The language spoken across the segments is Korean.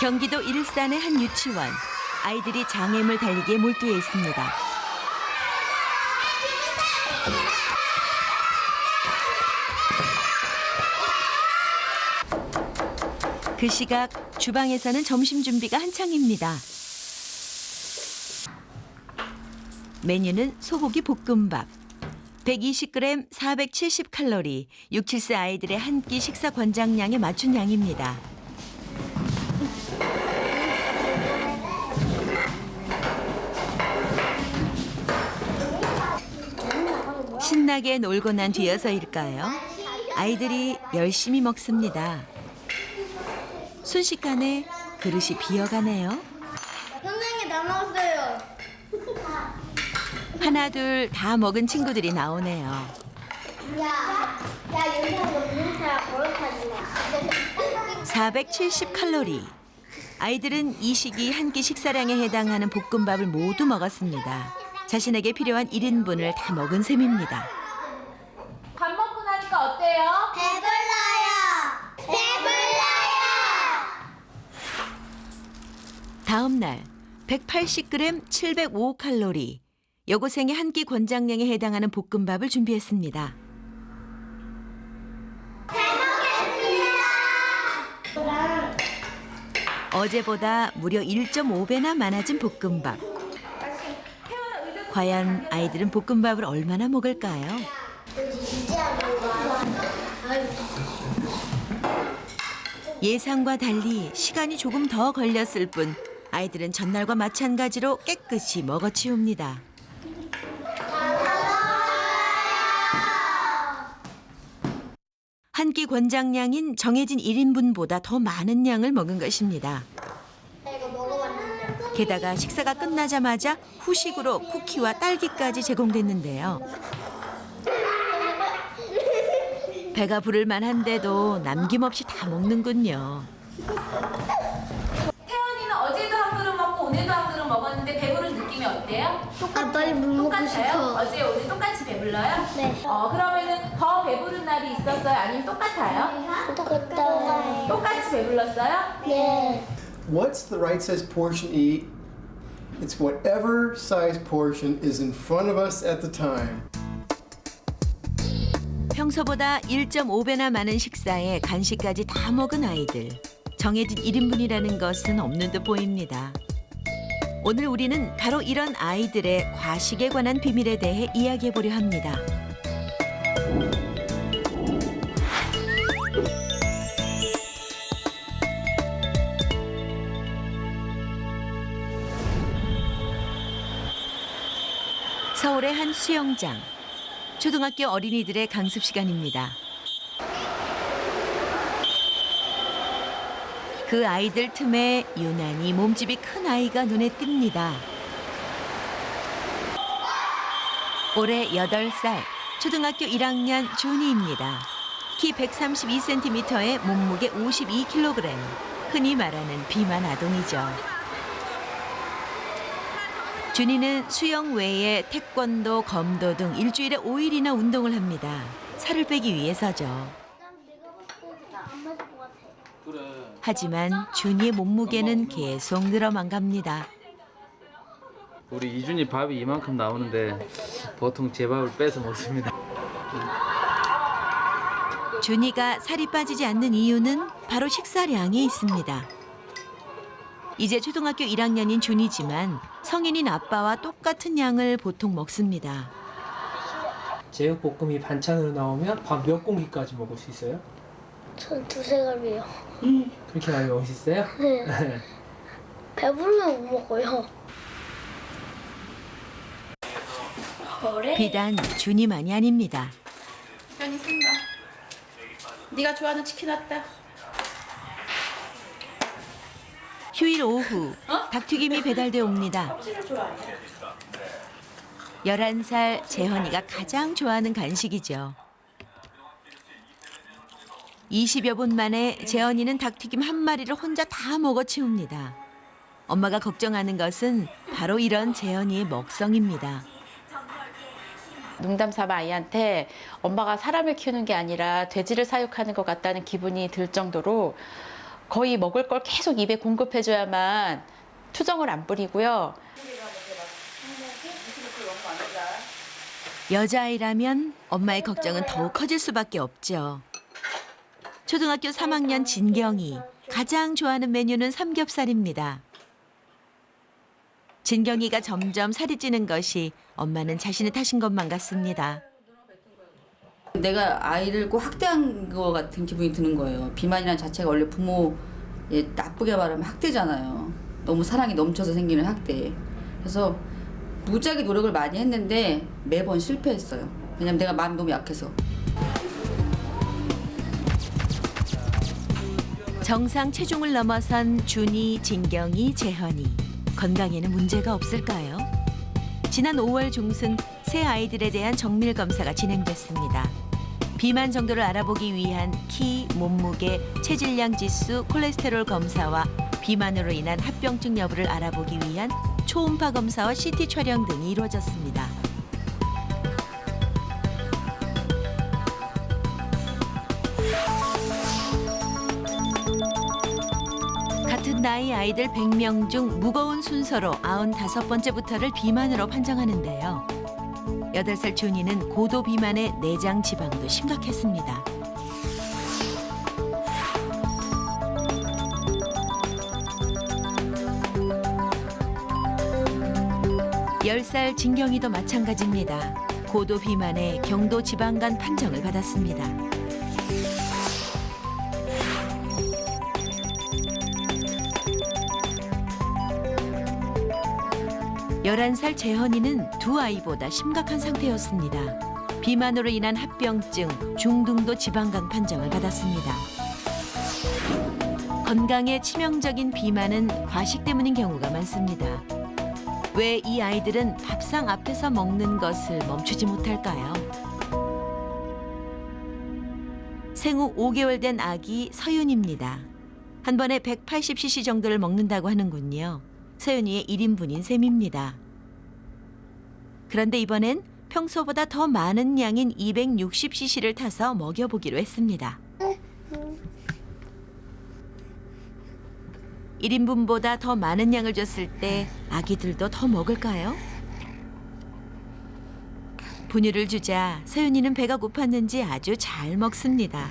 경기도 일산의 한 유치원. 아이들이 장애물 달리기에 몰두해 있습니다. 그 시각 주방에서는 점심 준비가 한창입니다. 메뉴는 소고기 볶음밥. 120g 470칼로리, 6, 7세 아이들의 한 끼 식사 권장량에 맞춘 양입니다. 신나게 놀고 난 뒤여서일까요? 아이들이 열심히 먹습니다. 순식간에 그릇이 비어가네요. 선생님 다 먹었어요. 하나 둘 다 먹은 친구들이 나오네요. 야 여기서 먹는 사람 버릇하지 마. 470칼로리. 아이들은 이 시기 한 끼 식사량에 해당하는 볶음밥을 모두 먹었습니다. 자신에게 필요한 1인분을 다 먹은 셈입니다. 밥 먹고 나니까 어때요? 배불러요. 다음 날 180g 705칼로리. 여고생의 한 끼 권장량에 해당하는 볶음밥을 준비했습니다. 어제보다 무려 1.5배나 많아진 볶음밥. 과연 아이들은 볶음밥을 얼마나 먹을까요? 예상과 달리 시간이 조금 더 걸렸을 뿐 아이들은 전날과 마찬가지로 깨끗이 먹어치웁니다. 한 끼 권장량인 정해진 1인분보다 더 많은 양을 먹은 것입니다. 게다가 식사가 끝나자마자 후식으로 쿠키와 딸기까지 제공됐는데요. 배가 부를 만한데도 남김없이 다 먹는군요. 태연이는 어제도 한 그릇 먹고 오늘도 한 그릇 먹었는데 배부른 느낌이 어때요? 빨리 물 먹고 똑같아요? 싶어. 어제 오늘 똑같이 배불러요? 네. 그러면은 더 배부른 날이 있었어요? 아니면 똑같아요? 똑같다. 똑같이 배불렀어요? 네. What's the right size portion to eat? It's whatever size portion is in front of us at the time. 평소보다 1.5배나 많은 식사에 간식까지 다 먹은 아이들. 정해진 1인분이라는 것은 없는 듯 보입니다. 오늘 우리는 바로 이런 아이들의 과식에 관한 비밀에 대해 이야기해 보려 합니다. 서울의 한 수영장. 초등학교 어린이들의 강습 시간입니다. 그 아이들 틈에 유난히 몸집이 큰 아이가 눈에 띕니다. 올해 8살, 초등학교 1학년 준이입니다. 키 132cm에 몸무게 52kg, 흔히 말하는 비만 아동이죠. 준이는 수영 외에 태권도, 검도 등 일주일에 5일이나 운동을 합니다. 살을 빼기 위해서죠. 하지만 준이의 몸무게는 계속 늘어만 갑니다. 우리 이준이 밥이 이만큼 나오는데 보통 제 밥을 빼서 먹습니다. 준이가 살이 빠지지 않는 이유는 바로 식사량에 있습니다. 이제 초등학교 1학년인 준이지만 성인인 아빠와 똑같은 양을 보통 먹습니다. 제육볶음이 반찬으로 나오면 밥 몇 공기까지 먹을 수 있어요? 전 두세 갈비요. 그렇게 많이 먹을 수 있어요? 네. 배부르면 못 먹어요. 비단 준이만이 아닙니다. 태연이 쓴다. 네가 좋아하는 치킨 왔다. 휴일 오후 닭튀김이 배달돼 옵니다. 11살 재헌이가 가장 좋아하는 간식이죠. 20여 분 만에 재헌이는 닭튀김 한 마리를 혼자 다 먹어치웁니다. 엄마가 걱정하는 것은 바로 이런 재헌이의 먹성입니다. 농담 삼아 아이한테 엄마가 사람을 키우는 게 아니라 돼지를 사육하는 것 같다는 기분이 들 정도로 거의 먹을 걸 계속 입에 공급해줘야만 투정을 안 부리고요. 여자아이라면 엄마의 걱정은 더욱 커질 수밖에 없죠. 초등학교 3학년 진경이 가장 좋아하는 메뉴는 삼겹살입니다. 진경이가 점점 살이 찌는 것이 엄마는 자신의 탓인 것만 같습니다. 내가 아이를 꼭 학대한 것 같은 기분이 드는 거예요. 비만이라는 자체가 원래 부모 나쁘게 말하면 학대잖아요. 너무 사랑이 넘쳐서 생기는 학대. 그래서 무지하게 노력을 많이 했는데 매번 실패했어요. 왜냐면 내가 마음이 너무 약해서. 정상 체중을 넘어선 준이, 진경이, 재현이. 건강에는 문제가 없을까요? 지난 5월 중순 세 아이들에 대한 정밀 검사가 진행됐습니다. 비만 정도를 알아보기 위한 키, 몸무게, 체질량 지수, 콜레스테롤 검사와 비만으로 인한 합병증 여부를 알아보기 위한 초음파 검사와 CT 촬영 등이 이루어졌습니다. 같은 나이 아이들 100명 중 무거운 순서로 95번째부터를 비만으로 판정하는데요. 8살 준이는 고도 비만의 내장 지방도 심각했습니다. 열 살 진경이도 마찬가지입니다. 고도 비만의 경도 지방간 판정을 받았습니다. 11살 재현이는 두 아이보다 심각한 상태였습니다. 비만으로 인한 합병증, 중등도 지방간 판정을 받았습니다. 건강에 치명적인 비만은 과식 때문인 경우가 많습니다. 왜 이 아이들은 밥상 앞에서 먹는 것을 멈추지 못할까요? 생후 5개월 된 아기 서윤입니다. 한 번에 180cc 정도를 먹는다고 하는군요. 서윤이의 1인분인 셈입니다. 그런데 이번엔 평소보다 더 많은 양인 260cc를 타서 먹여보기로 했습니다. 1인분보다 더 많은 양을 줬을 때 아기들도 더 먹을까요? 분유를 주자 서윤이는 배가 고팠는지 아주 잘 먹습니다.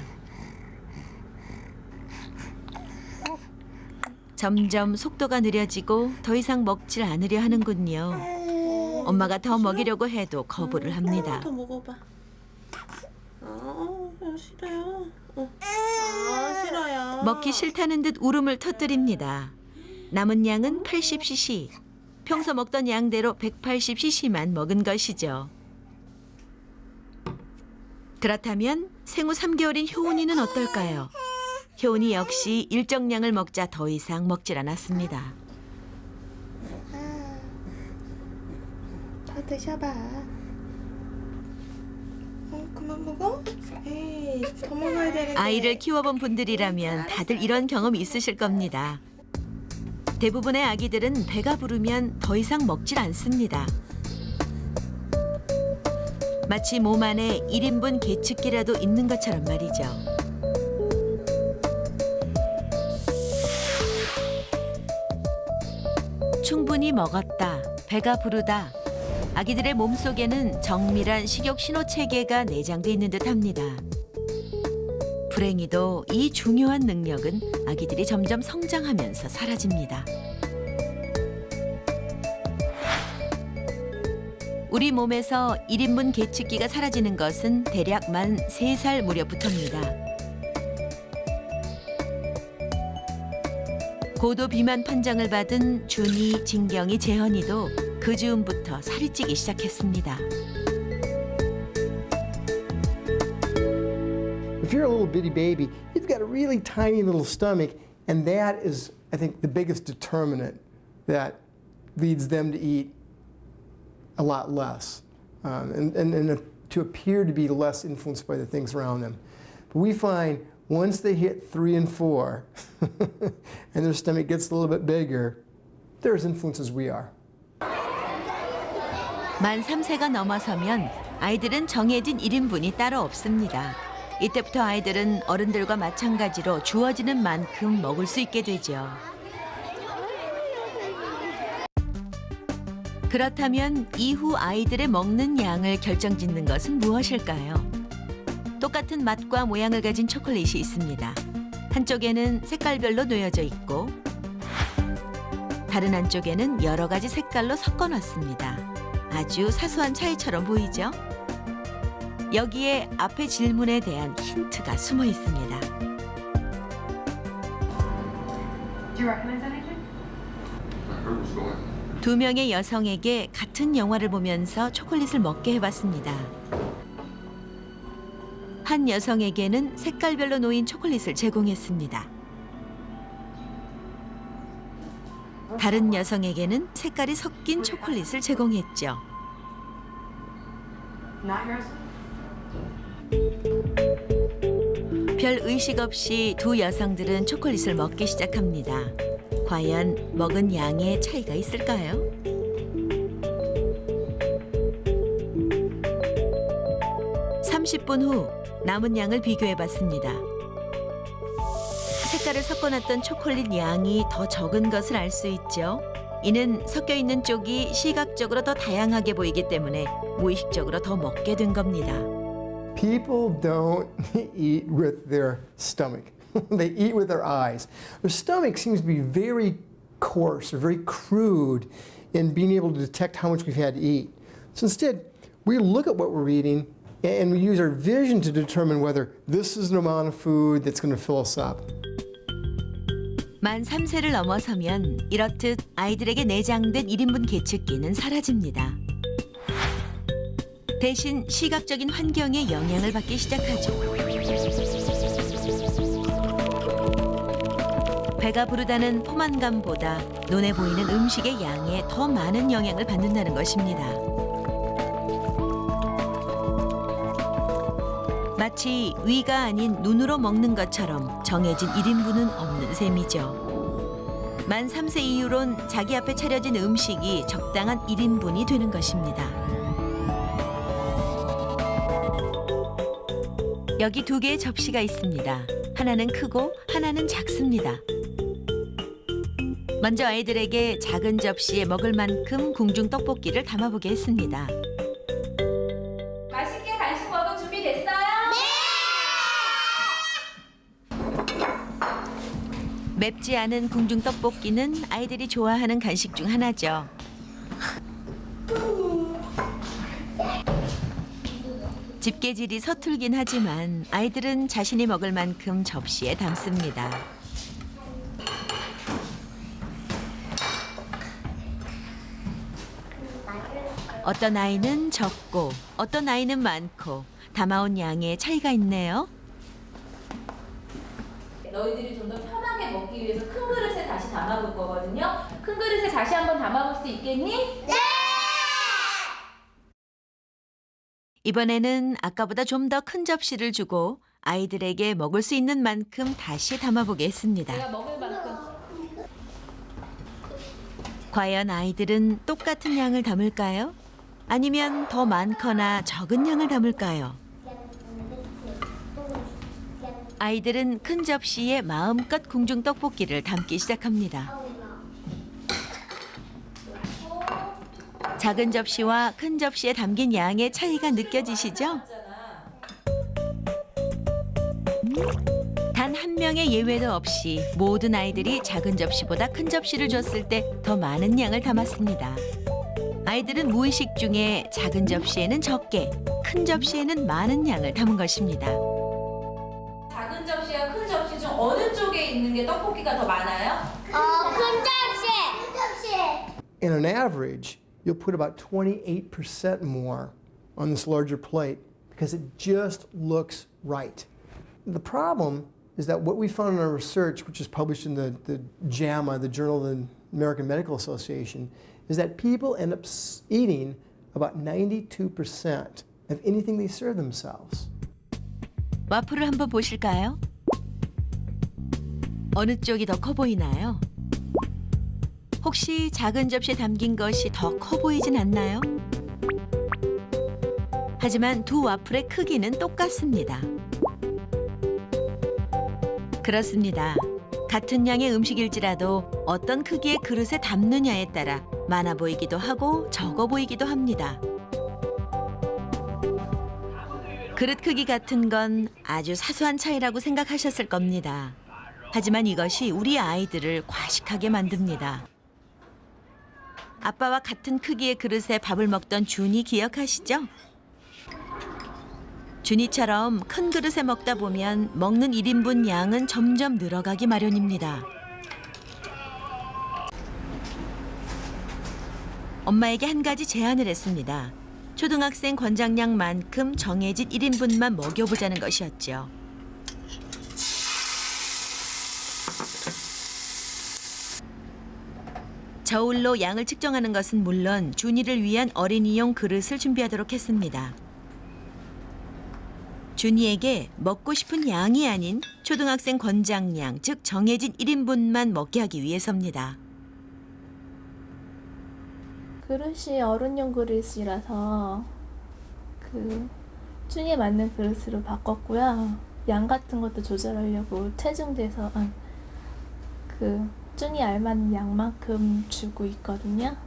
점점 속도가 느려지고 더 이상 먹질 않으려 하는군요. 엄마가 더 먹이려고 해도 거부를 합니다. 더 먹어봐. 싫어요. 싫어요. 먹기 싫다는 듯 울음을 터뜨립니다. 남은 양은 80cc. 평소 먹던 양대로 180cc만 먹은 것이죠. 그렇다면 생후 3개월인 효은이는 어떨까요? 효은이 역시 일정량을 먹자 더 이상 먹질 않았습니다. 더 드셔봐. 그만 먹어? 에이, 더 먹어야 되는데. 아이를 키워본 분들이라면 다들 이런 경험이 있으실 겁니다. 대부분의 아기들은 배가 부르면 더 이상 먹질 않습니다. 마치 몸 안에 1인분 계측기라도 있는 것처럼 말이죠. 충분히 먹었다, 배가 부르다. 아기들의 몸속에는 정밀한 식욕 신호 체계가 내장돼 있는 듯합니다. 불행히도 이 중요한 능력은 아기들이 점점 성장하면서 사라집니다. 우리 몸에서 1인분 계측기가 사라지는 것은 대략 만 3살 무렵부터입니다. 고도 비만 판정을 받은 준이, 진경이, 재현이도 그 즈음부터 살이 찌기 시작했습니다. If you're a little bitty baby, you've got a really tiny little stomach, and that is, I think, the biggest determinant that leads them to eat a lot less and to appear to be less influenced by the things around them. But we find once they hit 3 and 4 and their stomach gets a little bit bigger, they're as influenced as we are. 만 3세가 넘어서면 아이들은 정해진 1인분이 따로 없습니다. 이때부터 아이들은 어른들과 마찬가지로 주어지는 만큼 먹을 수 있게 되죠. 그렇다면 이후 아이들의 먹는 양을 결정짓는 것은 무엇일까요? 똑같은 맛과 모양을 가진 초콜릿이 있습니다. 한쪽에는 색깔별로 놓여져 있고 다른 한쪽에는 여러 가지 색깔로 섞어놨습니다. 아주 사소한 차이처럼 보이죠? 여기에 앞의 질문에 대한 힌트가 숨어 있습니다. 두 명의 여성에게 같은 영화를 보면서 초콜릿을 먹게 해봤습니다. 한 여성에게는 색깔별로 놓인 초콜릿을 제공했습니다. 다른 여성에게는 색깔이 섞인 초콜릿을 제공했죠. 별 의식 없이 두 여성들은 초콜릿을 먹기 시작합니다. 과연 먹은 양에 차이가 있을까요? (30분) 후 남은 양을 비교해봤습니다. 색깔을 섞어놨던 초콜릿 양이 더 적은 것을 알 수 있죠. 이는 섞여 있는 쪽이 시각적으로 더 다양하게 보이기 때문에 무의식적으로 더 먹게 된 겁니다. People don't eat with their stomach. They eat with their eyes. Their stomach seems to be very coarse or very crude in being able to detect how much we've had to eat. So instead, we look at what we're eating and we use our vision to determine whether this is an amount of food that's going to fill us up. 만 3세를 넘어서면 이렇듯 아이들에게 내장된 1인분 계측기는 사라집니다. 대신 시각적인 환경에 영향을 받기 시작하죠. 배가 부르다는 포만감보다 눈에 보이는 음식의 양에 더 많은 영향을 받는다는 것입니다. 마치 위가 아닌 눈으로 먹는 것처럼 정해진 1인분은 없는 셈이죠. 만 3세 이후론 자기 앞에 차려진 음식이 적당한 1인분이 되는 것입니다. 여기 2개의 접시가 있습니다. 하나는 크고 하나는 작습니다. 먼저 아이들에게 작은 접시에 먹을 만큼 궁중 떡볶이를 담아보게 했습니다. 맛있게 간식 먹을 준비 됐어요? 맵지 않은 궁중 떡볶이는 아이들이 좋아하는 간식 중 하나죠. 집게질이 서툴긴 하지만 아이들은 자신이 먹을 만큼 접시에 담습니다. 어떤 아이는 적고 어떤 아이는 많고 담아온 양에 차이가 있네요. 너희들이 좀 더 편하게 먹기 위해서 큰 그릇에 다시 담아볼 거거든요. 큰 그릇에 다시 한번 담아볼 수 있겠니? 네! 이번에는 아까보다 좀 더 큰 접시를 주고 아이들에게 먹을 수 있는 만큼 다시 담아보게 했습니다. 내가 먹을 만큼. 과연 아이들은 똑같은 양을 담을까요? 아니면 더 많거나 적은 양을 담을까요? 아이들은 큰 접시에 마음껏 궁중 떡볶이를 담기 시작합니다. 작은 접시와 큰 접시에 담긴 양의 차이가 느껴지시죠? 단 한 명의 예외도 없이 모든 아이들이 작은 접시보다 큰 접시를 줬을 때 더 많은 양을 담았습니다. 아이들은 무의식 중에 작은 접시에는 적게, 큰 접시에는 많은 양을 담은 것입니다. 작은 접시와 큰 접시 중 어느 쪽에 있는 게 떡볶이가 더 많아요? 큰 접시. In an average, you'll put about 28% more on this larger plate because it just looks right. The problem is that what we found in our research, which is published in the JAMA, the Journal of the American Medical Association, is that people end up eating about 92% of anything they serve themselves. 와플을 한번 보실까요? 어느 쪽이 더 커 보이나요? 혹시 작은 접시에 담긴 것이 더 커 보이진 않나요? 하지만 두 와플의 크기는 똑같습니다. 그렇습니다. 같은 양의 음식일지라도 어떤 크기의 그릇에 담느냐에 따라 많아 보이기도 하고 적어 보이기도 합니다. 그릇 크기 같은 건 아주 사소한 차이라고 생각하셨을 겁니다. 하지만 이것이 우리 아이들을 과식하게 만듭니다. 아빠와 같은 크기의 그릇에 밥을 먹던 준이 기억하시죠? 준이처럼 큰 그릇에 먹다 보면 먹는 1인분 양은 점점 늘어가기 마련입니다. 엄마에게 한 가지 제안을 했습니다. 초등학생 권장량만큼 정해진 1인분만 먹여보자는 것이었죠. 저울로 양을 측정하는 것은 물론 준이를 위한 어린이용 그릇을 준비하도록 했습니다. 준이에게 먹고 싶은 양이 아닌 초등학생 권장량, 즉 정해진 1인분만 먹게 하기 위해서입니다. 그릇이 어른용 그릇이라서 준이에 맞는 그릇으로 바꿨고요. 양 같은 것도 조절하려고 체중돼서 준이 알맞는 양만큼 주고 있거든요.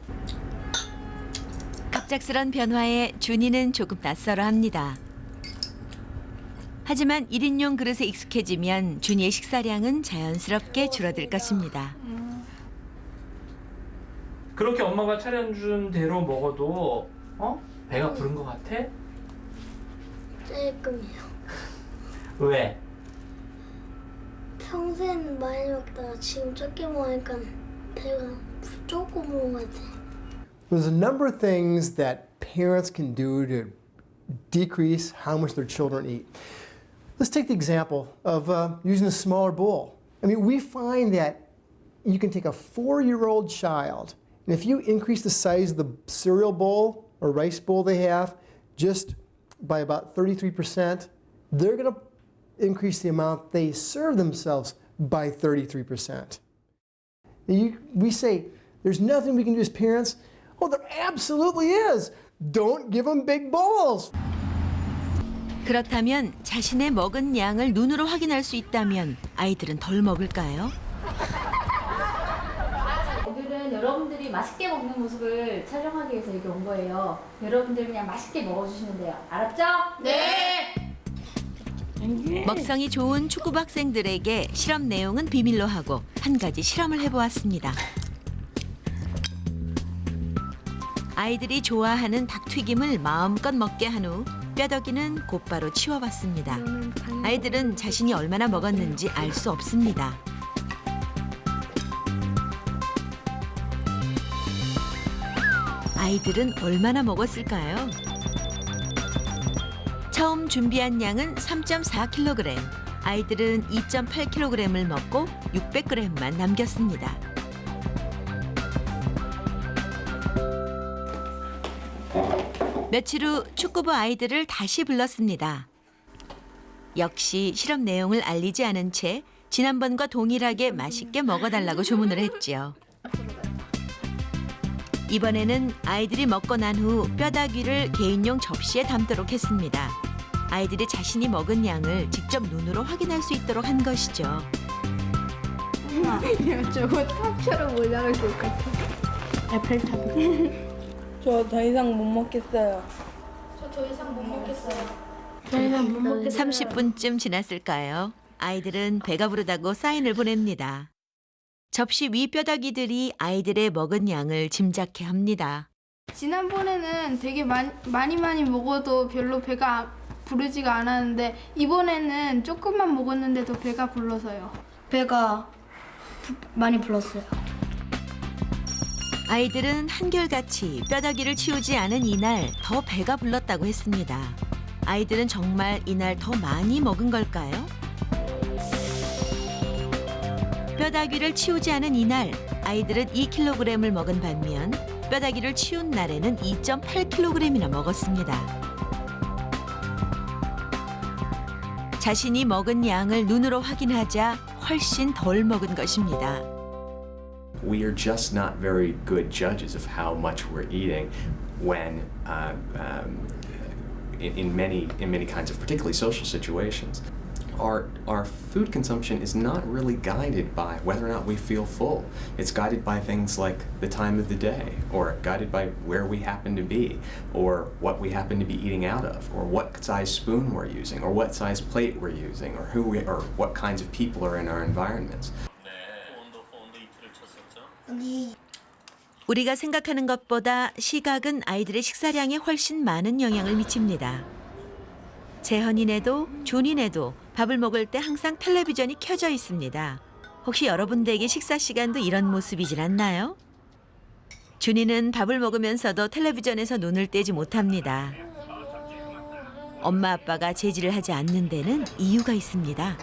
갑작스런 변화에 준이는 조금 낯설어합니다. 하지만 1인용 그릇에 익숙해지면 준이의 식사량은 자연스럽게 줄어들 것입니다. 그렇게 엄마가 차려준 대로 먹어도 배가 부른 것 같아? 조금이요. 왜? 평소에는 많이 먹다가 지금 적게 먹으니까 배가 조금 먹은 것 같아. There's a number of things that parents can do to decrease how much their children eat. Let's take the example of using a smaller bowl. I mean, we find that you can take a 4-year-old child, and if you increase the size of the cereal bowl or rice bowl they have just by about 33%, they're going to increase the amount they serve themselves by 33%. We say, there's nothing we can do as parents. Oh, there absolutely is. Don't give them big bowls. 그렇다면 자신의 먹은 양을 눈으로 확인할 수 있다면 아이들은 덜 먹을까요? 오늘은 여러분들이 맛있게 먹는 모습을 촬영하기 위해서 여기 온 거예요. 여러분들 그냥 맛있게 먹어주시면 돼요. 알았죠? 네! 먹성이 좋은 축구부 학생들에게 실험 내용은 비밀로 하고 한 가지 실험을 해보았습니다. 아이들이 좋아하는 닭튀김을 마음껏 먹게 한 후 뼈다귀는 곧바로 치워봤습니다. 아이들은 자신이 얼마나 먹었는지 알 수 없습니다. 아이들은 얼마나 먹었을까요? 처음 준비한 양은 3.4kg, 아이들은 2.8kg을 먹고 600g만 남겼습니다. 며칠 후 축구부 아이들을 다시 불렀습니다. 역시 실험 내용을 알리지 않은 채 지난번과 동일하게 맛있게 먹어달라고 주문을 했죠. 이번에는 아이들이 먹고 난 후 뼈다귀를 개인용 접시에 담도록 했습니다. 아이들이 자신이 먹은 양을 직접 눈으로 확인할 수 있도록 한 것이죠. 저거 탑처럼 올라갈 것 같아. 에펠탑. 저 더 이상 못 먹겠어요. 저 더 이상 못 먹겠어요. 더 이상 못 먹겠어요. 30분쯤 지났을까요? 아이들은 배가 부르다고 사인을 보냅니다. 접시 위 뼈다귀들이 아이들의 먹은 양을 짐작해 합니다. 지난번에는 되게 많이 먹어도 별로 배가 부르지가 않았는데 이번에는 조금만 먹었는데도 배가 불러서요. 배가 많이 불렀어요. 아이들은 한결같이 뼈다귀를 치우지 않은 이날 더 배가 불렀다고 했습니다. 아이들은 정말 이날 더 많이 먹은 걸까요? 뼈다귀를 치우지 않은 이날 아이들은 2kg을 먹은 반면 뼈다귀를 치운 날에는 2.8kg이나 먹었습니다. 자신이 먹은 양을 눈으로 확인하자 훨씬 덜 먹은 것입니다. We are just not very good judges of how much we're eating when in many kinds of particularly social situations. our food consumption is not really guided by whether or not we feel full. It's guided by things like the time of the day, or guided by where we happen to be, or what we happen to be eating out of, or what size spoon we're using, or what size plate we're using, or or what kinds of people are in our environments. 우리가 생각하는 것보다 시각은 아이들의 식사량에 훨씬 많은 영향을 미칩니다. 재헌이네도 준이네도 밥을 먹을 때 항상 텔레비전이 켜져 있습니다. 혹시 여러분들에게 식사 시간도 이런 모습이질 않나요? 준이는 밥을 먹으면서도 텔레비전에서 눈을 떼지 못합니다. 엄마 아빠가 제지를 하지 않는 데는 이유가 있습니다.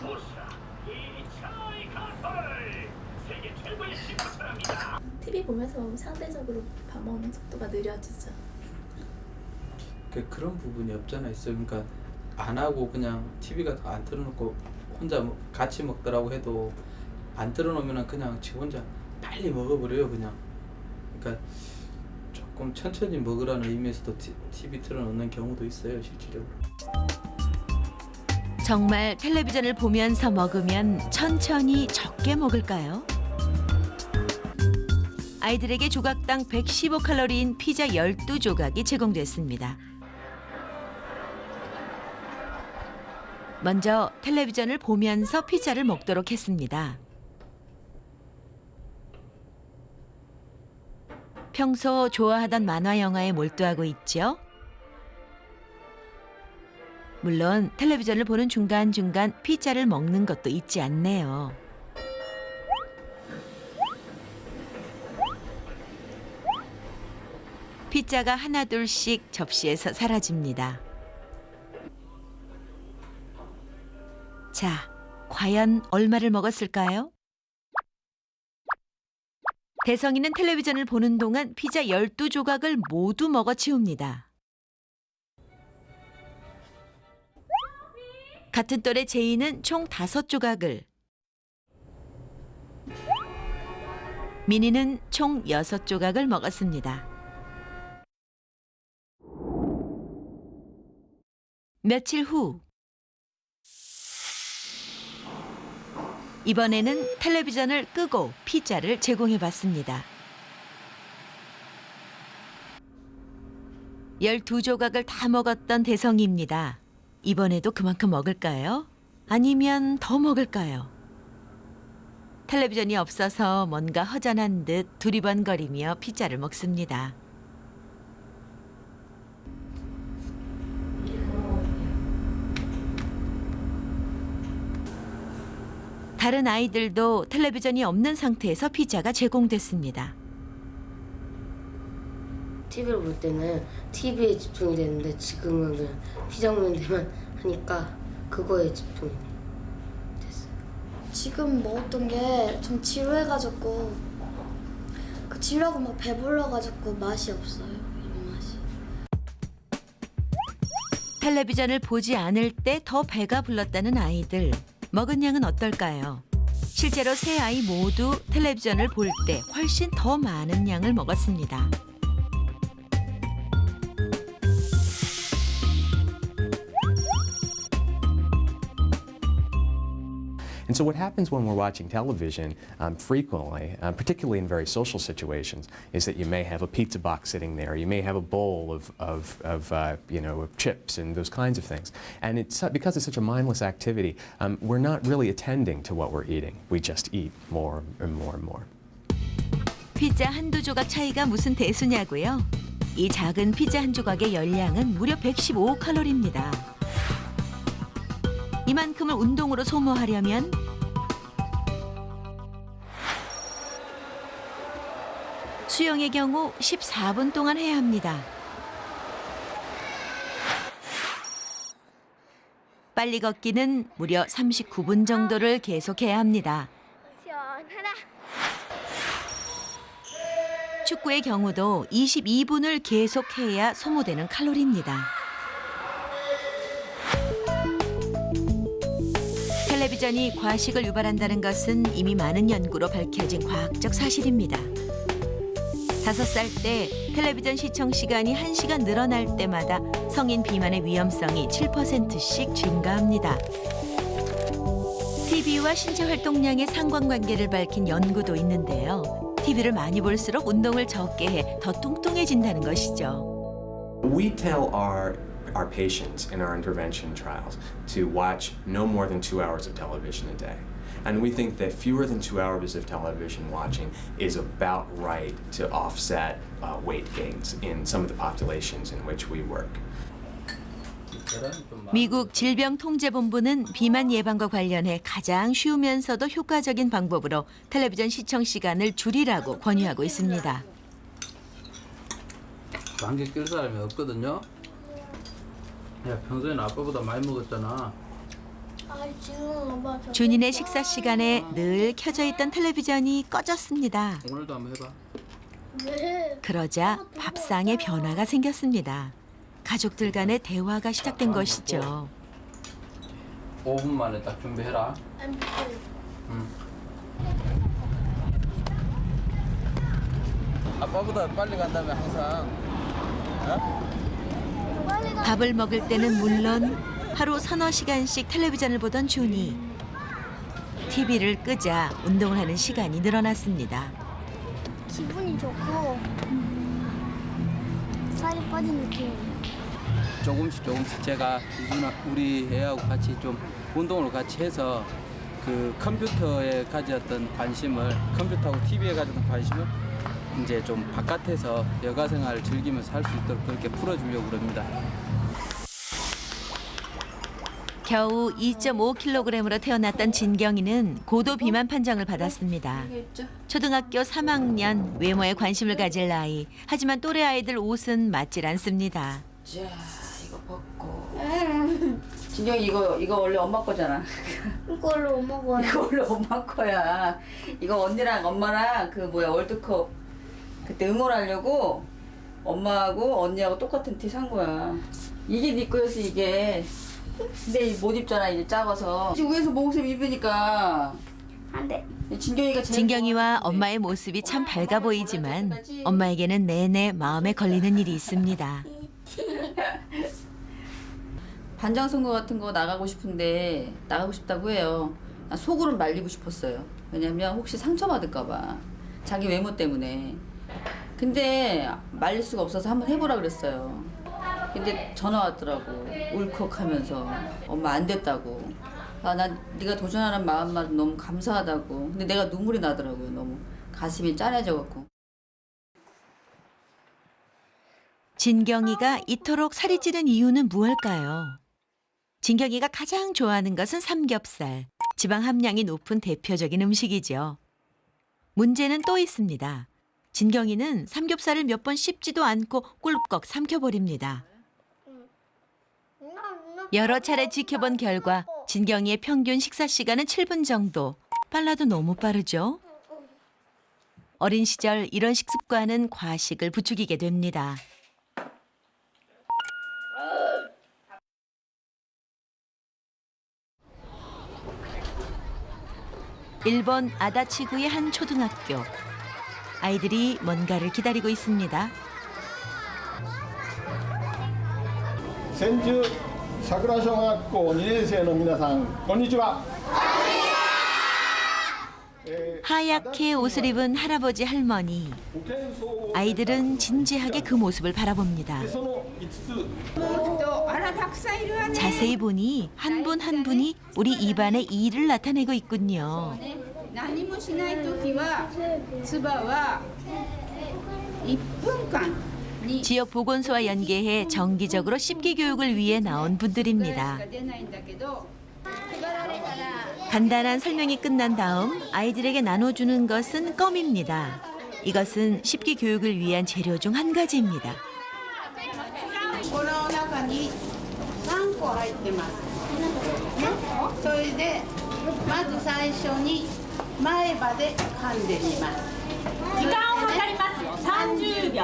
TV 보면서 상대적으로 밥 먹는 속도가 느려지죠. 그런 부분이 없잖아 있어. 그러니까 안 하고 그냥 TV가 안 틀어놓고 혼자 같이 먹더라고 해도 안 틀어놓으면 그냥 지 혼자 빨리 먹어버려요 그냥. 그러니까 조금 천천히 먹으라는 의미에서도 TV 틀어놓는 경우도 있어요 실질적으로. 정말 텔레비전을 보면서 먹으면 천천히 적게 먹을까요? 아이들에게 조각당 115칼로리인 피자 12조각이 제공됐습니다. 먼저 텔레비전을 보면서 피자를 먹도록 했습니다. 평소 좋아하던 만화 영화에 몰두하고 있죠. 물론 텔레비전을 보는 중간중간 피자를 먹는 것도 잊지 않네요. 피자가 하나둘씩 접시에서 사라집니다. 자, 과연 얼마를 먹었을까요? 대성이는 텔레비전을 보는 동안 피자 12조각을 모두 먹어치웁니다. 같은 또래 제이는 총 5조각을, 미니는 총 6조각을 먹었습니다. 며칠 후 이번에는 텔레비전을 끄고 피자를 제공해봤습니다. 12조각을 다 먹었던 대성이입니다. 이번에도 그만큼 먹을까요? 아니면 더 먹을까요? 텔레비전이 없어서 뭔가 허전한 듯 두리번거리며 피자를 먹습니다. 다른 아이들도 텔레비전이 없는 상태에서 피자가 제공됐습니다. TV를 볼 때는 TV에 집중이 되는데 지금은 그냥 피자 먹는 데만 하니까 그거에 집중이 됐어요. 지금 먹었던 게 좀 지루해가지고 지루하고 막 배불러가지고 맛이 없어요. 이런 맛이. 텔레비전을 보지 않을 때 더 배가 불렀다는 아이들. 먹은 양은 어떨까요? 실제로 세 아이 모두 텔레비전을 볼 때 훨씬 더 많은 양을 먹었습니다. And so what happens when we're watching television frequently, particularly in very social situations, is that you may have a pizza box sitting there, you may have a bowl of chips and those kinds of things. And it's because it's such a mindless activity, we're not really attending to what we're eating. We just eat more and more and more. 피자 한두 조각 차이가 무슨 대수냐고요? 이 작은 피자 한 조각의 열량은 무려 115칼로리입니다. 이만큼을 운동으로 소모하려면 수영의 경우 14분 동안 해야 합니다. 빨리 걷기는 무려 39분 정도를 계속해야 합니다. 축구의 경우도 22분을 계속해야 소모되는 칼로리입니다. 텔레비전이 과식을 유발한다는 것은 이미 많은 연구로 밝혀진 과학적 사실입니다. 5살 때 텔레비전 시청 시간이 1시간 늘어날 때마다 성인 비만의 위험성이 7%씩 증가합니다. TV와 신체 활동량의 상관관계를 밝힌 연구도 있는데요. TV를 많이 볼수록 운동을 적게 해 더 뚱뚱해진다는 것이죠. We tell our patients in our intervention trials to watch no more than 2 hours of television a day. And we think that fewer than 2 hours of television watching is about right to offset weight gains in some of the populations in which we work. 미국 질병통제본부는 비만 예방과 관련해 가장 쉬우면서도 효과적인 방법으로 텔레비전 시청 시간을 줄이라고 권유하고 있습니다. 감기 낄 사람이 없거든요. 야, 평소에는 아빠보다 많이 먹었잖아. 지금 아빠 저. 준이네 식사 시간에 늘 켜져 있던 텔레비전이 꺼졌습니다. 오늘도 한번 해봐. 왜? 그러자 밥상에 변화가 생겼습니다. 가족들 간의 대화가 시작된 것이죠. 5분 만에 딱 준비해라. 아빠보다 빨리 간다며 항상. 어? 밥을 먹을 때는 물론 하루 서너 시간씩 텔레비전을 보던 준이. TV를 끄자 운동을 하는 시간이 늘어났습니다. 기분이 좋고 살이 빠진 느낌이에요. 조금씩 제가 우리 애하고 같이 좀 운동을 같이 해서 그 컴퓨터에 가졌던 관심을, 컴퓨터하고 TV에 가졌던 관심을 이제 좀 바깥에서 여가 생활을 즐기면서 할 수 있도록 그렇게 풀어주려고 그럽니다. 겨우 2.5kg으로 태어났던 진경이는 고도 비만 판정을 받았습니다. 초등학교 3학년, 외모에 관심을 가질 나이. 하지만 또래 아이들 옷은 맞질 않습니다. 자, 이거 벗고. 진경이 이거 원래 엄마 거잖아. 이거 원래 엄마 거야. 이거 원래 엄마 거야. 이거 언니랑 엄마랑 그 월드컵 그때 응원하려고 엄마하고 언니하고 똑같은 티 산 거야. 이게 네 거였어 이게. 근데 못 입잖아 이제 작아서. 지금 위에서 목옷을 입으니까 안 돼. 진경이와 엄마의 모습이 참 밝아 보이지만 엄마에게는 내내 마음에 걸리는 일이 있습니다. 반장 선거 같은 거 나가고 싶은데 나가고 싶다고 해요. 나 속으로는 말리고 싶었어요. 왜냐면 혹시 상처받을까 봐. 자기 외모 때문에. 근데 말릴 수가 없어서 한번 해보라 그랬어요. 근데 전화 왔더라고. 울컥하면서 엄마 안 됐다고. 난 네가 도전하는 마음만 너무 감사하다고. 근데 내가 눈물이 나더라고요. 너무 가슴이 짠해져갖고. 진경이가 이토록 살이 찌는 이유는 무엇일까요? 진경이가 가장 좋아하는 것은 삼겹살. 지방 함량이 높은 대표적인 음식이죠. 문제는 또 있습니다. 진경이는 삼겹살을 몇 번 씹지도 않고 꿀꺽 삼켜버립니다. 여러 차례 지켜본 결과 진경이의 평균 식사 시간은 7분 정도. 빨라도 너무 빠르죠? 어린 시절 이런 식습관은 과식을 부추기게 됩니다. 일본 아다치구의 한 초등학교. 아이들이 뭔가를 기다리고 있습니다. senju sakura小学校 2年生の皆さん、こんにちは. 하얗게 옷을 입은 할아버지 할머니. 아이들은 진지하게 그 모습을 바라봅니다. 자세히 보니 한 분 한 분이 우리 입안의 이를 나타내고 있군요. 지역 보건소와 연계해 정기적으로 씹기 교육을 위해 나온 분들입니다. 간단한 설명이 끝난 다음 아이들에게 나눠주는 것은 껌입니다. 이것은 씹기 교육을 위한 재료 중 한 가지입니다. この中に3個入ってます。それでまず最初に前歯で噛んでみます。時間を計りますよ。30秒。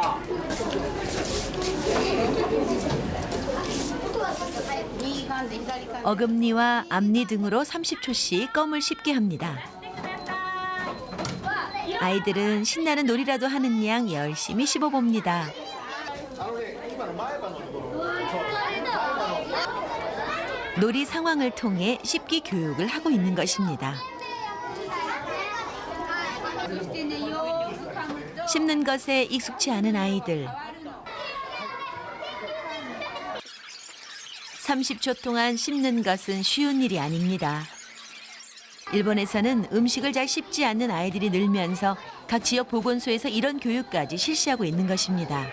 어금니와 앞니 등으로 30초씩 껌을 씹게 합니다. 아이들은 신나는 놀이라도 하는 양 열심히 씹어봅니다. 놀이 상황을 통해 씹기 교육을 하고 있는 것입니다. 씹는 것에 익숙치 않은 아이들. 30초 동안 씹는 것은 쉬운 일이 아닙니다. 일본에서는 음식을 잘 씹지 않는 아이들이 늘면서 각 지역 보건소에서 이런 교육까지 실시하고 있는 것입니다.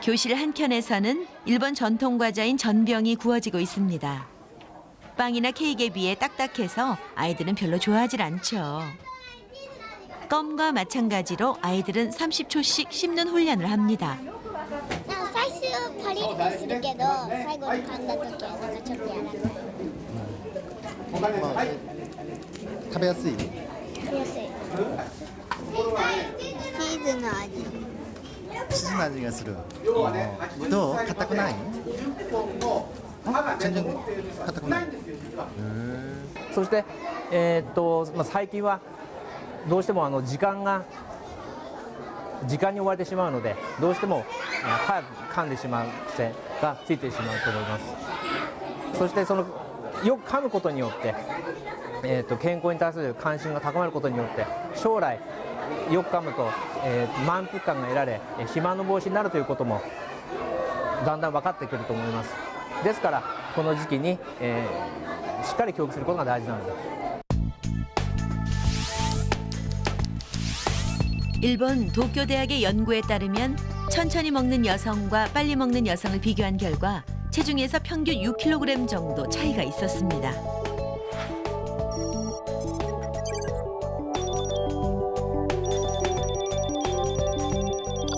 교실 한켠에서는 일본 전통 과자인 전병이 구워지고 있습니다. 빵이나 케이크에 비해 딱딱해서 아이들은 별로 좋아하질 않죠. 껌과 마찬가지로 아이들은 30초씩 씹는 훈련을 합니다. 最初パリッとするけど最後に噛んだ時はなんかちょっと柔らかい食べやすい。食べやすいチーズの味チーズの味がする。どう？硬くない？全然硬くない。そして、最近はどうしても時間に追われてしまうのでどうしても早く噛んでしまう癖がついてしまうと思います。そしてよく噛むことによって、健康に対する関心が高まることによって将来よく噛むと、満腹感が得られ肥満の防止になるということもだんだん分かってくると思います。ですからこの時期に、しっかり教育することが大事なので。 일본 도쿄대학의 연구에 따르면 천천히 먹는 여성과 빨리 먹는 여성을 비교한 결과 체중에서 평균 6kg 정도 차이가 있었습니다.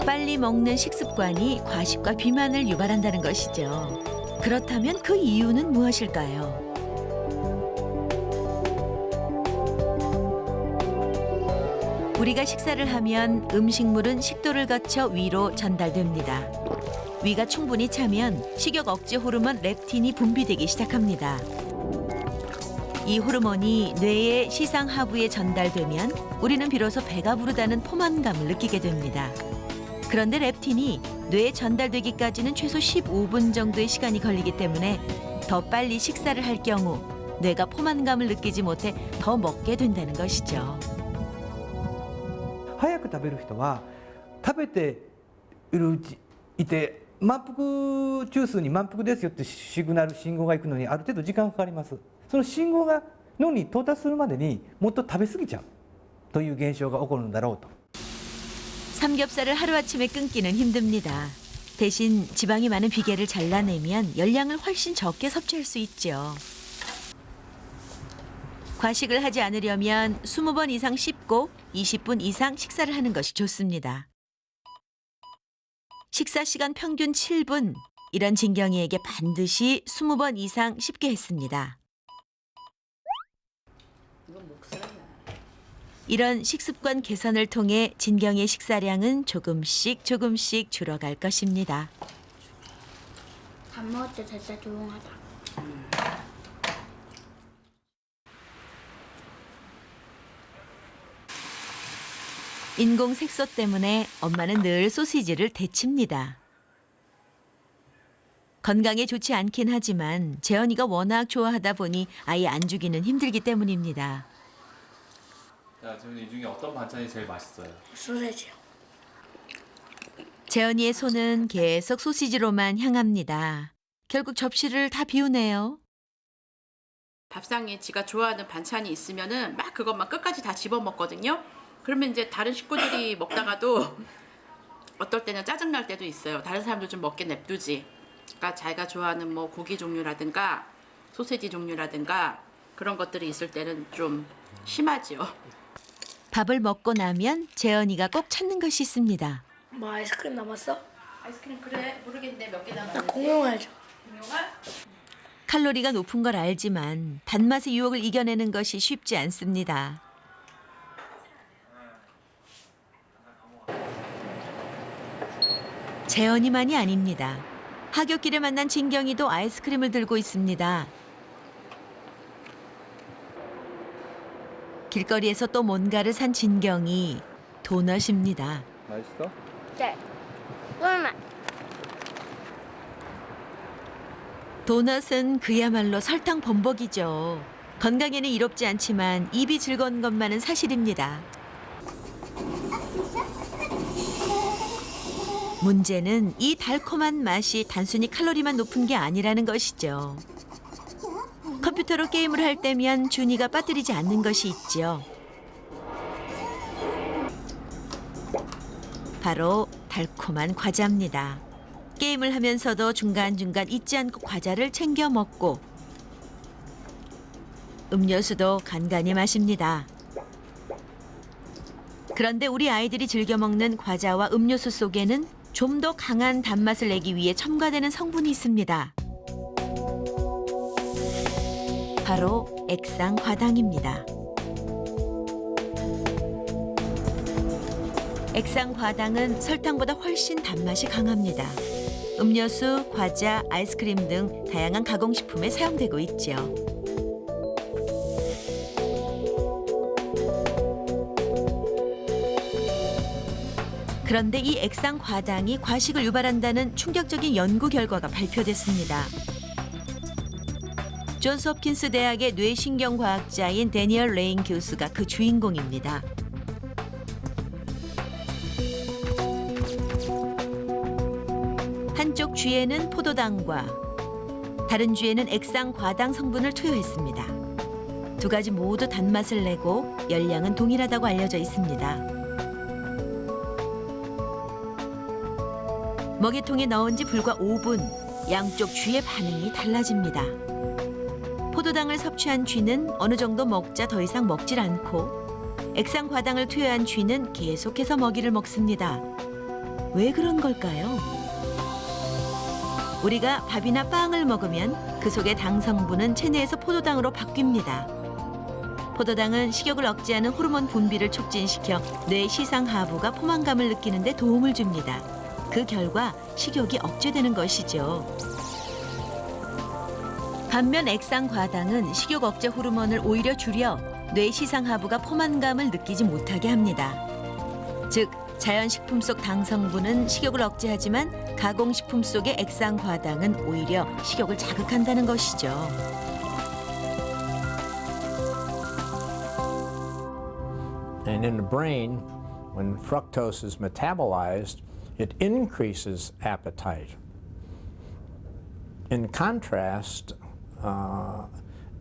빨리 먹는 식습관이 과식과 비만을 유발한다는 것이죠. 그렇다면 그 이유는 무엇일까요? 우리가 식사를 하면 음식물은 식도를 거쳐 위로 전달됩니다. 위가 충분히 차면 식욕 억제 호르몬 렙틴이 분비되기 시작합니다. 이 호르몬이 뇌의 시상 하부에 전달되면 우리는 비로소 배가 부르다는 포만감을 느끼게 됩니다. 그런데 렙틴이 뇌에 전달되기까지는 최소 15분 정도의 시간이 걸리기 때문에 더 빨리 식사를 할 경우 뇌가 포만감을 느끼지 못해 더 먹게 된다는 것이죠. 早く食べる人は食べていて満腹中枢に満腹ですよってシグナル信号が行くのにある程度時間がかかります。その信号が脳に到達するまでにもっと食べ過ぎちゃうという現象が起こるんだろうと。 삼겹살을 하루아침에 끊기는 힘듭니다. 대신 지방이 많은 비계를 잘라내면 열량을 훨씬 적게 섭취할 수 있죠. 과식을 하지 않으려면 20번 이상 씹고 20분 이상 식사를 하는 것이 좋습니다. 식사 시간 평균 7분. 이런 진경이에게 반드시 20번 이상 씹게 했습니다. 이런 식습관 개선을 통해 진경의 식사량은 조금씩 줄어갈 것입니다. 밥 먹을 때 진짜 조용하다. 인공 색소 때문에 엄마는 늘 소시지를 데칩니다. 건강에 좋지 않긴 하지만 재현이가 워낙 좋아하다 보니 아예 안 주기는 힘들기 때문입니다. 자, 지금 이 중에 어떤 반찬이 제일 맛있어요? 소세지요. 재현이의 손은 계속 소시지로만 향합니다. 결국 접시를 다 비우네요. 밥상에 지가 좋아하는 반찬이 있으면은 막 그것만 끝까지 다 집어 먹거든요. 그러면 이제 다른 식구들이 먹다가도 어떨 때는 짜증 날 때도 있어요. 다른 사람들 좀 먹게 냅두지. 그러니까 자기가 좋아하는 뭐 고기 종류라든가 소세지 종류라든가 그런 것들이 있을 때는 좀 심하죠. 밥을 먹고 나면 재현이가 꼭 찾는 것이 있습니다. 뭐 아이스크림 남았어? 아이스크림 그래 모르겠는데 몇 개 남았는지. 나 공룡알죠. 공룡알? 칼로리가 높은 걸 알지만 단맛의 유혹을 이겨내는 것이 쉽지 않습니다. 재현이만이 아닙니다. 하굣길에 만난 진경이도 아이스크림을 들고 있습니다. 길거리에서 또 뭔가를 산 진경이 도넛입니다. 맛있어? 네. 얼마? 도넛은 그야말로 설탕 범벅이죠. 건강에는 이롭지 않지만 입이 즐거운 것만은 사실입니다. 문제는 이 달콤한 맛이 단순히 칼로리만 높은 게 아니라는 것이죠. 컴퓨터로 게임을 할 때면 준이가 빠뜨리지 않는 것이 있죠. 바로 달콤한 과자입니다. 게임을 하면서도 중간중간 잊지 않고 과자를 챙겨 먹고 음료수도 간간히 마십니다. 그런데 우리 아이들이 즐겨 먹는 과자와 음료수 속에는 좀 더 강한 단맛을 내기 위해 첨가되는 성분이 있습니다. 바로 액상과당입니다. 액상과당은 설탕보다 훨씬 단맛이 강합니다. 음료수, 과자, 아이스크림 등 다양한 가공식품에 사용되고 있죠. 그런데 이 액상과당이 과식을 유발한다는 충격적인 연구 결과가 발표됐습니다. 존스 홉킨스 대학의 뇌신경과학자인 데니얼 레인 교수가 그 주인공입니다. 한쪽 쥐에는 포도당과 다른 쥐에는 액상과당 성분을 투여했습니다. 두 가지 모두 단맛을 내고 열량은 동일하다고 알려져 있습니다. 먹이통에 넣은 지 불과 5분, 양쪽 쥐의 반응이 달라집니다. 포도당을 섭취한 쥐는 어느 정도 먹자 더 이상 먹질 않고 액상과당을 투여한 쥐는 계속해서 먹이를 먹습니다. 왜 그런 걸까요? 우리가 밥이나 빵을 먹으면 그 속의 당 성분은 체내에서 포도당으로 바뀝니다. 포도당은 식욕을 억제하는 호르몬 분비를 촉진시켜 뇌 시상하부가 포만감을 느끼는 데 도움을 줍니다. 그 결과 식욕이 억제되는 것이죠. 반면 액상과당은 식욕 억제 호르몬을 오히려 줄여 뇌 시상하부가 포만감을 느끼지 못하게 합니다. 즉, 자연식품 속 당 성분은 식욕을 억제하지만 가공식품 속의 액상과당은 오히려 식욕을 자극한다는 것이죠. And in the brain, when fructose is metabolized, it increases appetite. In contrast,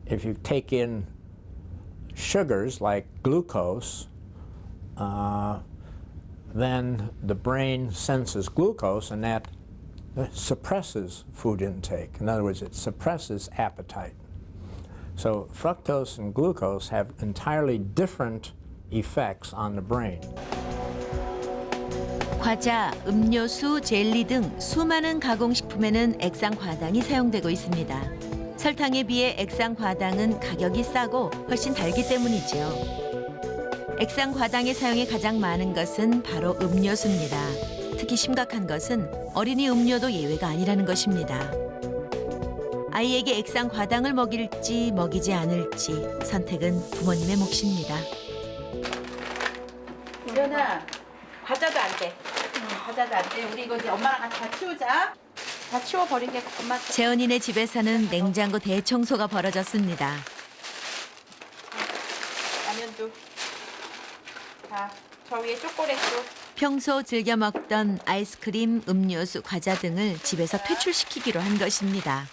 if you take in sugars like glucose, then the brain senses glucose and that suppresses food intake. In other words, it suppresses appetite. So fructose and glucose have entirely different effects on the brain. 과자, 음료수, 젤리 등 수많은 가공식품에는 액상과당이 사용되고 있습니다. 설탕에 비해 액상과당은 가격이 싸고 훨씬 달기 때문이죠. 액상과당의 사용이 가장 많은 것은 바로 음료수입니다. 특히 심각한 것은 어린이 음료도 예외가 아니라는 것입니다. 아이에게 액상과당을 먹일지 먹이지 않을지 선택은 부모님의 몫입니다. 이현아, 과자도 안 돼. 과자도 안 돼. 우리 이거 이제 엄마랑 같이 다 치우자. 다 치워버린 게 엄마. 재현이네 집에서는 냉장고 대청소가 벌어졌습니다. 라면도. 자, 저 위에 초콜릿도. 평소 즐겨 먹던 아이스크림, 음료수, 과자 등을 집에서 퇴출시키기로 한 것입니다.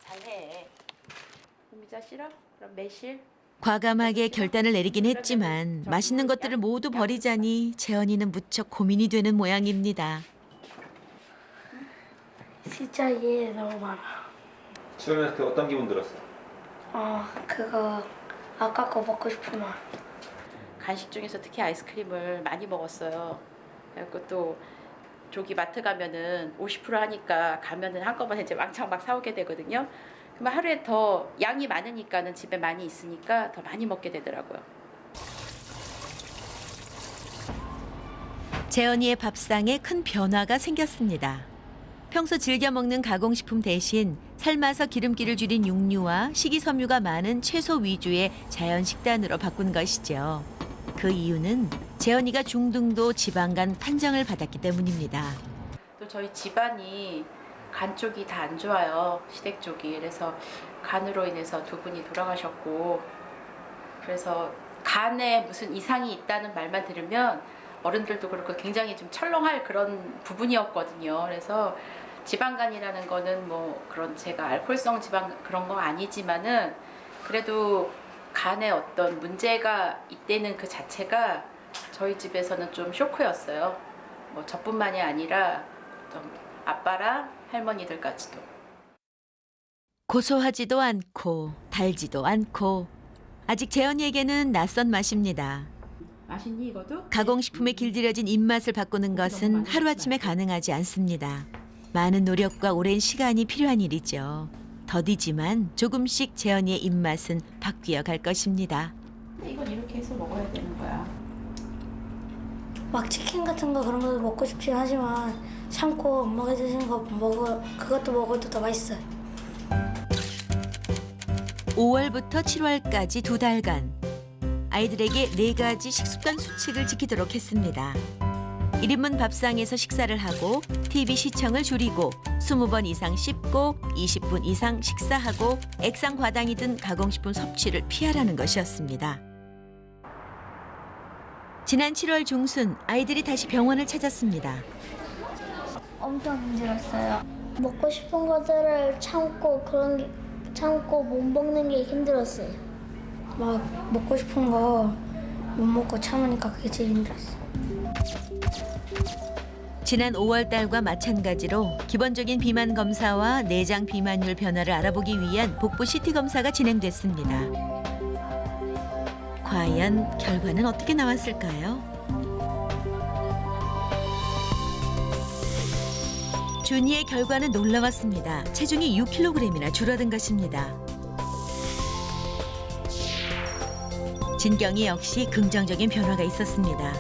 잘해. 미자 싫어? 그럼 매실. 과감하게 결단을 내리긴 했지만 맛있는 것들을 모두 버리자니 재현이는 무척 고민이 되는 모양입니다. 진짜 얘 너무 많아. 수영에서 그 어떤 기분 들었어? 그거 아까 거 먹고 싶으면. 간식 중에서 특히 아이스크림을 많이 먹었어요. 그리고 또 저기 마트 가면은 50% 하니까 가면은 한꺼번에 이제 왕창 막 사오게 되거든요. 그러면 하루에 더 양이 많으니까는 집에 많이 있으니까 더 많이 먹게 되더라고요. 재현이의 밥상에 큰 변화가 생겼습니다. 평소 즐겨 먹는 가공식품 대신 삶아서 기름기를 줄인 육류와 식이섬유가 많은 채소 위주의 자연 식단으로 바꾼 것이죠. 그 이유는 재현이가 중등도 지방간 판정을 받았기 때문입니다. 또 저희 집안이 간 쪽이 다 안 좋아요. 시댁 쪽이. 그래서 간으로 인해서 두 분이 돌아가셨고, 그래서 간에 무슨 이상이 있다는 말만 들으면 어른들도 그렇고 굉장히 좀 철렁할 그런 부분이었거든요. 그래서 지방간이라는 거는 뭐 그런 제가 알코올성 지방 그런 거 아니지만은 그래도 간에 어떤 문제가 있다는 그 자체가 저희 집에서는 좀 쇼크였어요. 뭐 저뿐만이 아니라 좀 아빠랑 할머니들까지도. 고소하지도 않고 달지도 않고 아직 재현이에게는 낯선 맛입니다. 맛있니 이거도? 가공식품에 길들여진 입맛을 바꾸는 것은 하루아침에 가능하지 않습니다. 많은 노력과 오랜 시간이 필요한 일이죠. 더디지만 조금씩 재현이의 입맛은 바뀌어 갈 것입니다. 이건 이렇게 해서 먹어야 되는 거야. 막 치킨 같은 거 그런 거 먹고 싶긴 하지만 참고 엄마가 드시는 거 그것도 먹어도 더 맛있어요. 5월부터 7월까지 2달간 아이들에게 4가지 식습관 수칙을 지키도록 했습니다. 1인분 밥상에서 식사를 하고 TV 시청을 줄이고 20번 이상 씹고 20분 이상 식사하고 액상 과당이 든 가공식품 섭취를 피하라는 것이었습니다. 지난 7월 중순 아이들이 다시 병원을 찾았습니다. 엄청 힘들었어요. 먹고 싶은 것들을 참고 못 먹는 게 힘들었어요. 막 먹고 싶은 거 못 먹고 참으니까 그게 제일 힘들었어요. 지난 5월 달과 마찬가지로 기본적인 비만 검사와 내장 비만율 변화를 알아보기 위한 복부 CT 검사가 진행됐습니다. 과연 결과는 어떻게 나왔을까요? 준이의 결과는 놀라웠습니다. 체중이 6kg이나 줄어든 것입니다. 진경이 역시 긍정적인 변화가 있었습니다.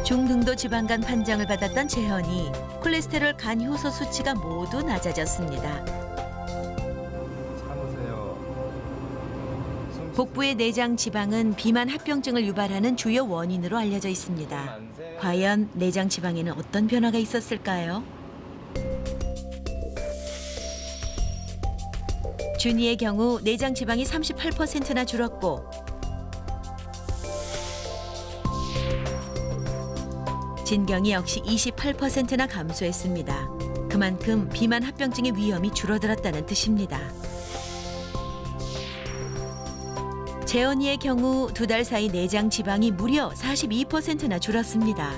중등도 지방간 판정을 받았던 재현이 콜레스테롤 간 효소 수치가 모두 낮아졌습니다. 복부의 내장 지방은 비만 합병증을 유발하는 주요 원인으로 알려져 있습니다. 과연 내장 지방에는 어떤 변화가 있었을까요? 준이의 경우 내장 지방이 38%나 줄었고 진경이 역시 28%나 감소했습니다. 그만큼 비만 합병증의 위험이 줄어들었다는 뜻입니다. 재현이의 경우 2달 사이 내장 지방이 무려 42%나 줄었습니다.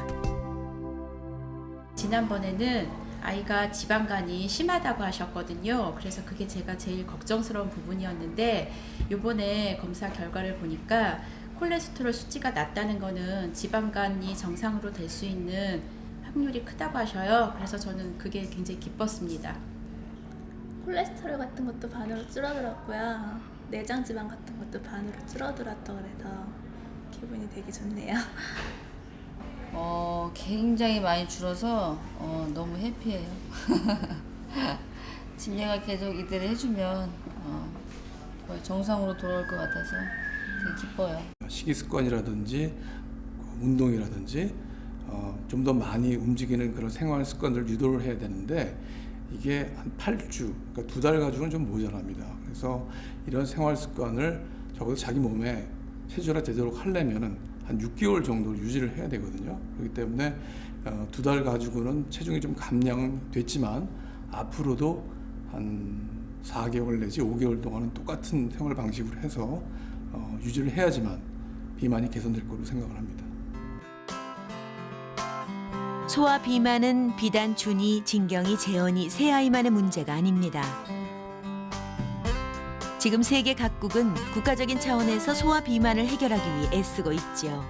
지난번에는 아이가 지방간이 심하다고 하셨거든요. 그래서 그게 제가 제일 걱정스러운 부분이었는데 이번에 검사 결과를 보니까 콜레스테롤 수치가 낮다는 거는 지방간이 정상으로 될 수 있는 확률이 크다고 하셔요. 그래서 저는 그게 굉장히 기뻤습니다. 콜레스테롤 같은 것도 반으로 줄어들었고요. 내장 지방 같은 것도 반으로 줄어들었다고 그래서 기분이 되게 좋네요. 굉장히 많이 줄어서 너무 해피해요. 진료가 계속 이대로 해주면 거의 정상으로 돌아올 것 같아서 되게 기뻐요. 식이습관이라든지 운동이라든지 좀 더 많이 움직이는 그런 생활 습관들을 유도를 해야 되는데 이게 한 8주, 그러니까 2달 가지고는 좀 모자랍니다. 그래서 이런 생활 습관을 적어도 자기 몸에 체질화 되도록 하려면은 한 6개월 정도 유지를 해야 되거든요. 그렇기 때문에 2달 가지고는 체중이 좀 감량됐지만 앞으로도 한 4개월 내지 5개월 동안은 똑같은 생활 방식으로 해서 유지를 해야지만 비만이 개선될 거로 생각을 합니다. 소아 비만은 비단 준이, 진경이, 재현이 세 아이만의 문제가 아닙니다. 지금 세계 각국은 국가적인 차원에서 소아 비만을 해결하기 위해 애쓰고 있죠.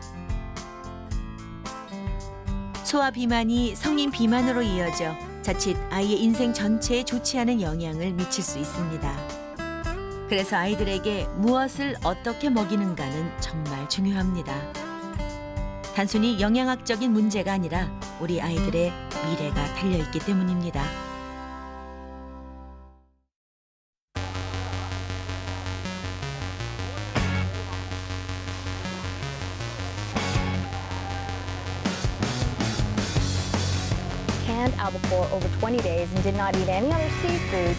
소아 비만이 성인 비만으로 이어져 자칫 아이의 인생 전체에 좋지 않은 영향을 미칠 수 있습니다. 그래서 아이들에게 무엇을 어떻게 먹이는가는 정말 중요합니다. 단순히 영양학적인 문제가 아니라 우리 아이들의 미래가 달려있기 때문입니다. canned albacore over 20 days and did not eat any other seafood.